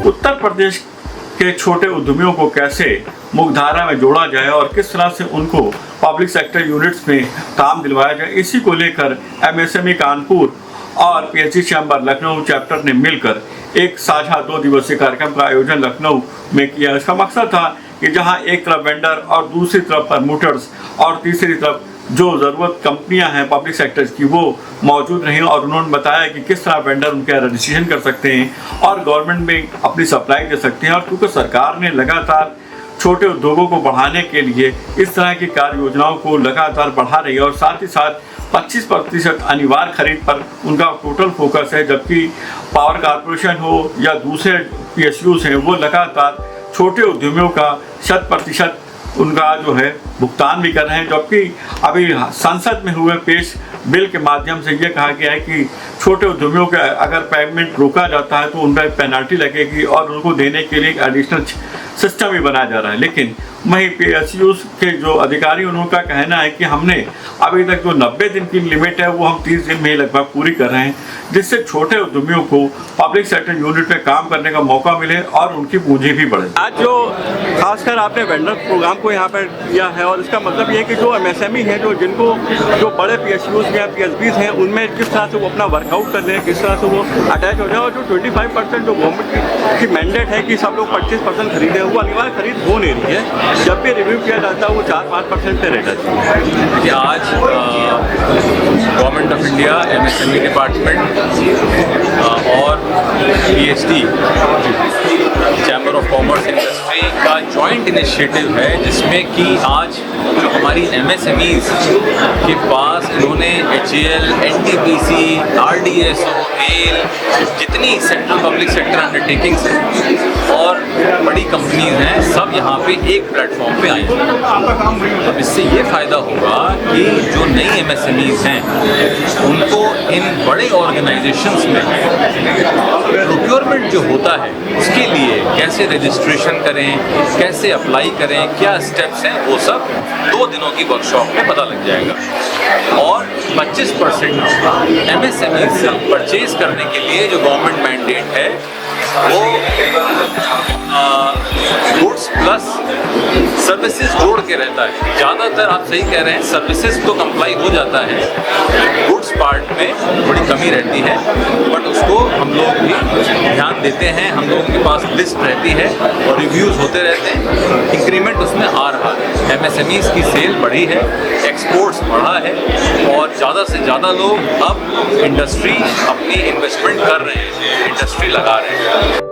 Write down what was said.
उत्तर प्रदेश के छोटे उद्यमियों को कैसे मुख्यधारा में जोड़ा जाए और किस तरह से उनको पब्लिक सेक्टर यूनिट्स में काम दिलवाया जाए, इसी को लेकर एमएसएमई कानपुर और पीएचई चैम्बर लखनऊ चैप्टर ने मिलकर एक साझा 2 दिवसीय कार्यक्रम का आयोजन लखनऊ में किया। इसका मकसद था कि जहां एक तरफ वेंडर और दूसरी तरफ प्रमोटर्स और तीसरी तरफ जो ज़रूरत कंपनियां हैं पब्लिक सेक्टर्स की वो मौजूद रहीं, और उन्होंने बताया कि किस तरह वेंडर उनके रजिस्ट्रेशन कर सकते हैं और गवर्नमेंट में अपनी सप्लाई दे सकते हैं। और क्योंकि सरकार ने लगातार छोटे उद्योगों को बढ़ाने के लिए इस तरह की कार्य योजनाओं को लगातार बढ़ा रही है और साथ ही साथ 25% अनिवार्य खरीद पर उनका टोटल फोकस है, जबकि पावर कॉरपोरेशन हो या दूसरे PSUs हैं वो लगातार छोटे उद्यमियों का 100% उनका जो है भुगतान भी कर रहे हैं। जबकि अभी संसद में हुए पेश बिल के माध्यम से ये कहा गया है कि छोटे उद्यमियों का अगर पेमेंट रोका जाता है तो उन पर पेनल्टी लगेगी और उनको देने के लिए एक एडिशनल सिस्टम भी बनाया जा रहा है। लेकिन वहीं PSUs के जो अधिकारी उनका कहना है कि हमने अभी तक जो 90 दिन की लिमिट है वो हम 30 दिन में ही लगभग पूरी कर रहे हैं, जिससे छोटे उद्यमियों को पब्लिक सेक्टर यूनिट में काम करने का मौका मिले और उनकी पूंजी भी बढ़े। आज जो खासकर आपने वेंडर प्रोग्राम को यहाँ पर किया है, और इसका मतलब ये है कि जो MSME है, जो बड़े PSUs या PSBs हैं, उनमें किस तरह से वो अपना वर्कआउट कर रहे हैं, किस तरह से वो अटैच हो जाए, और जो 25% जो गवर्नमेंट की मैंडेट है कि सब लोग 25% खरीदें, वो अनिवार्य खरीद हो नहीं रही है। जब भी रिव्यू किया जाता है वो 4-5% पे रहता है। कि आज government of India MSME department और PhD chamber of commerce industry का जॉइंट इनिशिएटिव है, जिसमें कि आज जो हमारी MSMEs के पास इन्होंने HAL, NTPC, RDSO, AIL, जितनी सेंट्रल पब्लिक सेक्टर अंडरटेकिंग्स हैं और बड़ी कंपनीज हैं, सब यहाँ पे एक प्लेटफॉर्म पे आई हैं। अब इससे ये फ़ायदा होगा कि जो नई MSMEs हैं उनको इन बड़े ऑर्गेनाइजेशंस में प्रोक्योरमेंट जो होता है उसके लिए कैसे रजिस्ट्रेशन करें, कैसे अप्लाई करें, क्या स्टेप्स हैं, वो सब 2 दिनों की वर्कशॉप में पता लग जाएगा। और 25% MSMEs से परचेज करने के लिए जो गवर्नमेंट मैंडेट है वो गुड्स प्लस सर्विसेज जोड़ के रहता है। ज़्यादातर आप सही कह रहे हैं, सर्विसेज तो कंप्लाई हो जाता है, गुड्स पार्ट में थोड़ी कमी रहती है, बट उसको हम लोग भी ध्यान देते हैं। हम लोगों के पास लिस्ट रहती है और रिव्यूज़ होते रहते हैं, इंक्रीमेंट उसमें आ रहा है। MSMEs की सेल बढ़ी है, एक्सपोर्ट्स बढ़ा है और ज़्यादा से ज़्यादा लोग अब इंडस्ट्री अपनी इन्वेस्टमेंट कर रहे हैं, इंडस्ट्री लगा रहे हैं।